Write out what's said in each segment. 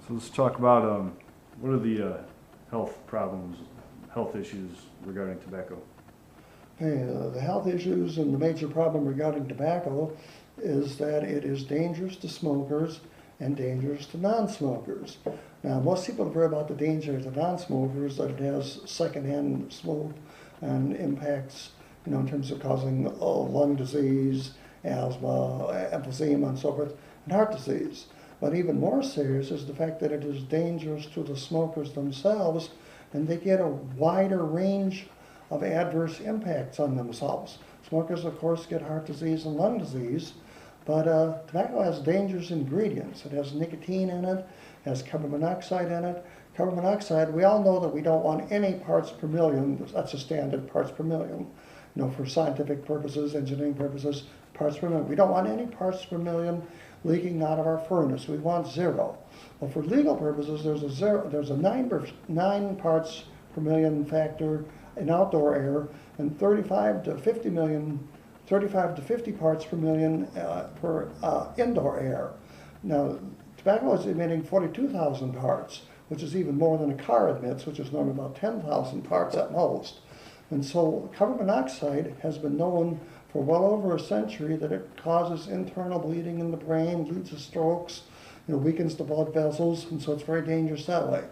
So let's talk about what are the health problems, health issues regarding tobacco? Okay, the health issues and the major problem regarding tobacco is that it is dangerous to smokers and dangerous to non-smokers. Now, most people have heard about the danger to non-smokers, that it has secondhand smoke and impacts, in terms of causing lung disease, asthma, emphysema, and so forth, and heart disease. But even more serious is the fact that it is dangerous to the smokers themselves, and they get a wider range of adverse impacts on themselves. Smokers, of course, get heart disease and lung disease, but tobacco has dangerous ingredients. It has nicotine in it, has carbon monoxide in it. Carbon monoxide, we all know that we don't want any parts per million. That's a standard, parts per million. For scientific purposes, engineering purposes, parts per million. We don't want any parts per million leaking out of our furnace. We want zero. Well, for legal purposes, there's a 9 parts per million factor in outdoor air, and 35 to 50 parts per million per indoor air. Now, tobacco is emitting 42,000 parts, which is even more than a car emits, which is normally about 10,000 parts at most. And so carbon monoxide has been known for well over a century that it causes internal bleeding in the brain, leads to strokes, weakens the blood vessels, and so it's very dangerous that way.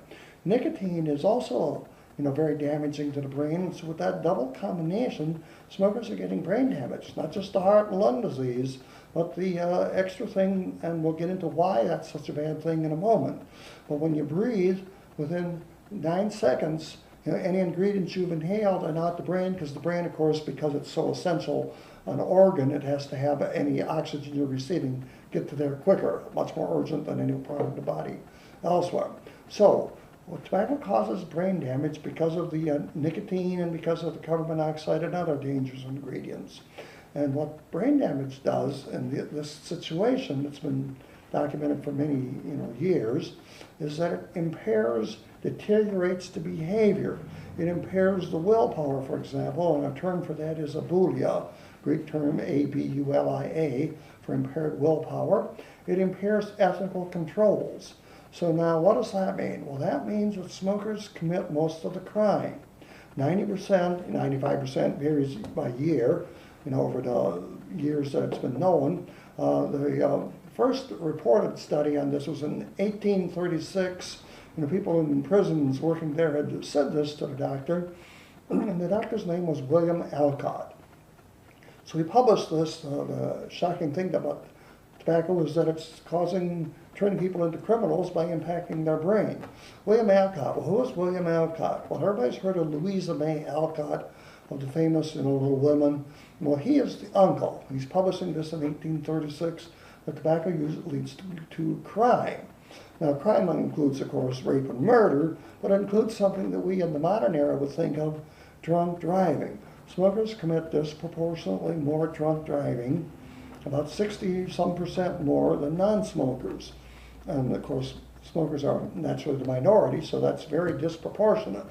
Nicotine is also very damaging to the brain. And so with that double combination, smokers are getting brain damage, not just the heart and lung disease, but the extra thing, and we'll get into why that's such a bad thing in a moment. But when you breathe, within 9 seconds, any ingredients you've inhaled are not the brain, because the brain, of course, because it's so essential an organ, it has to have any oxygen you're receiving get to there quicker, much more urgent than any part of the body elsewhere. So, tobacco causes brain damage because of the nicotine and because of the carbon monoxide and other dangerous ingredients. And what brain damage does in this situation that's been documented for many years is that it deteriorates the behavior. It impairs the willpower, for example, and a term for that is abulia, Greek term abulia, for impaired willpower. It impairs ethical controls. So now what does that mean? Well, that means that smokers commit most of the crime. 90%, 95% varies by year, over the years that it's been known. The first reported study on this was in 1836. People in prisons working there had said this to the doctor, and the doctor's name was William Alcott. So he published this. The shocking thing about tobacco is that it's turning people into criminals by impacting their brain. William Alcott. Well, who is William Alcott? Well, everybody's heard of Louisa May Alcott, of the famous Little Women. Well, he is the uncle. He's publishing this in 1836. That tobacco use leads to crime. Now, crime includes, of course, rape and murder, but it includes something that we in the modern era would think of, drunk driving. Smokers commit disproportionately more drunk driving, about 60% more than non-smokers. And of course, smokers are naturally the minority, so that's very disproportionate.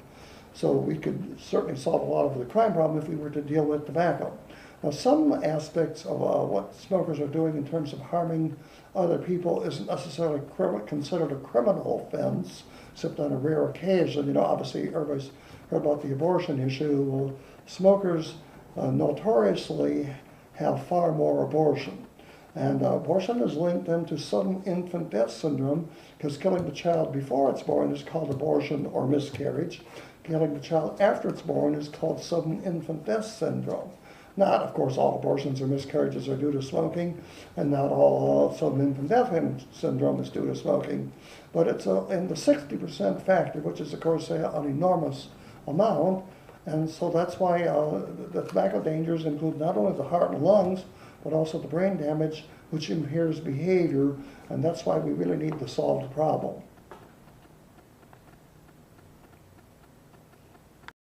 So we could certainly solve a lot of the crime problem if we were to deal with tobacco. Now, some aspects of what smokers are doing in terms of harming other people isn't necessarily considered a criminal offense, except on a rare occasion. Obviously, everybody's heard about the abortion issue. Well, smokers notoriously have far more abortion. And abortion is linked then to sudden infant death syndrome, because killing the child before it's born is called abortion or miscarriage. Killing the child after it's born is called sudden infant death syndrome. Not, of course, all abortions or miscarriages are due to smoking, and not all sudden infant death syndrome is due to smoking. But it's in the 60% factor, which is, of course, an enormous amount. And so that's why the tobacco dangers include not only the heart and lungs, but also the brain damage, which impairs behavior. And that's why we really need to solve the problem.